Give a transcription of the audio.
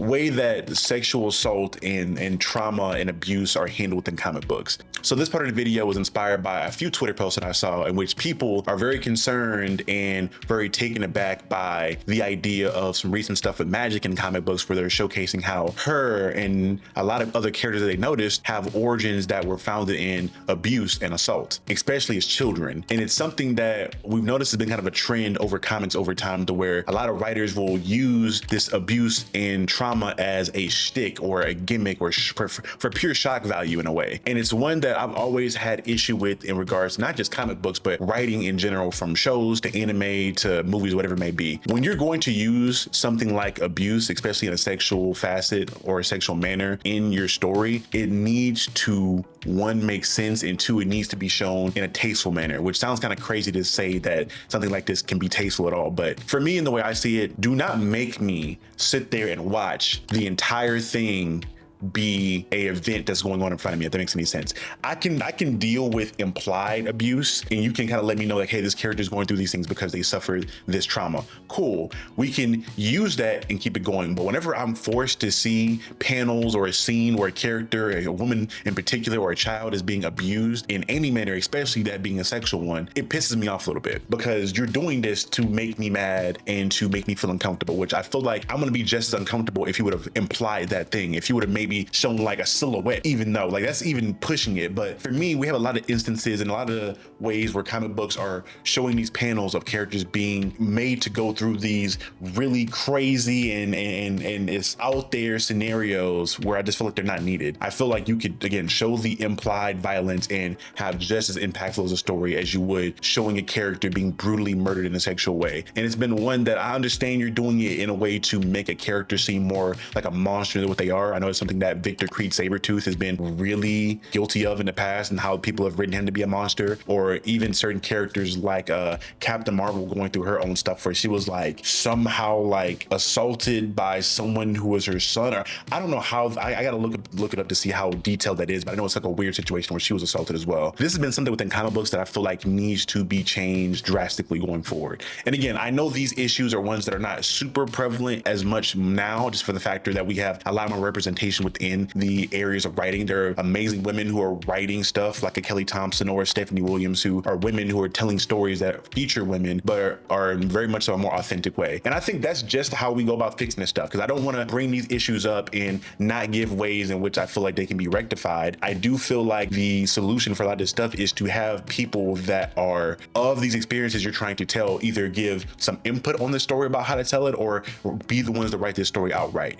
way that sexual assault and trauma and abuse are handled in comic books. So this part of the video was inspired by a few Twitter posts that I saw in which people are very concerned and very taken aback by the idea of some recent stuff with magic in comic books, where they're showcasing how her and a lot of other characters that they noticed have origins that were founded in abuse and assault, especially as children. And it's something that we've noticed has been kind of a trend over comics over time, to where a lot of writers will use this abuse and trauma as a shtick or a gimmick or for pure shock value in a way. And it's one that I've always had issue with in regards to not just comic books, but writing in general, from shows to anime to movies, whatever it may be. When you're going to use something like abuse, especially in a sexual facet or a sexual manner in your story, it needs to, one, make sense, and two, it needs to be shown in a tasteful manner, which sounds kind of crazy to say that something like this can be tasteful at all. But for me, in the way I see it, do not make me sit there and watch the entire thing be a event that's going on in front of me, if that makes any sense. I can deal with implied abuse, and you can kind of let me know like, hey, this character is going through these things because they suffered this trauma. Cool, we can use that and keep it going. But whenever I'm forced to see panels or a scene where a character, a woman in particular, or a child is being abused in any manner, especially that being a sexual one, it pisses me off a little bit, because you're doing this to make me mad and to make me feel uncomfortable, which I feel like I'm gonna be just as uncomfortable if you would have implied that thing, if you would have maybe shown like a silhouette, even though like that's even pushing it. But for me, we have a lot of instances and a lot of ways where comic books are showing these panels of characters being made to go through these really crazy and it's out there scenarios where I just feel like they're not needed. I feel like you could, again, show the implied violence and have just as impactful as a story as you would showing a character being brutally murdered in a sexual way. And it's been one that I understand you're doing it in a way to make a character seem more like a monster than what they are. I know it's something that Victor Creed Sabretooth has been really guilty of in the past, and how people have written him to be a monster, or even certain characters like Captain Marvel going through her own stuff where she was like somehow like assaulted by someone who was her son, or I don't know how. I gotta look it up to see how detailed that is, but I know it's like a weird situation where she was assaulted as well. This has been something within comic books that I feel like needs to be changed drastically going forward. And again, I know these issues are ones that are not super prevalent as much now, just for the factor that we have a lot more representation within the areas of writing. There are amazing women who are writing stuff like a Kelly Thompson or Stephanie Williams, who are women who are telling stories that feature women, but are very much so a more authentic way. And I think that's just how we go about fixing this stuff, because I don't want to bring these issues up and not give ways in which I feel like they can be rectified. I do feel like the solution for a lot of this stuff is to have people that are of these experiences you're trying to tell either give some input on the story about how to tell it, or be the ones that write this story outright.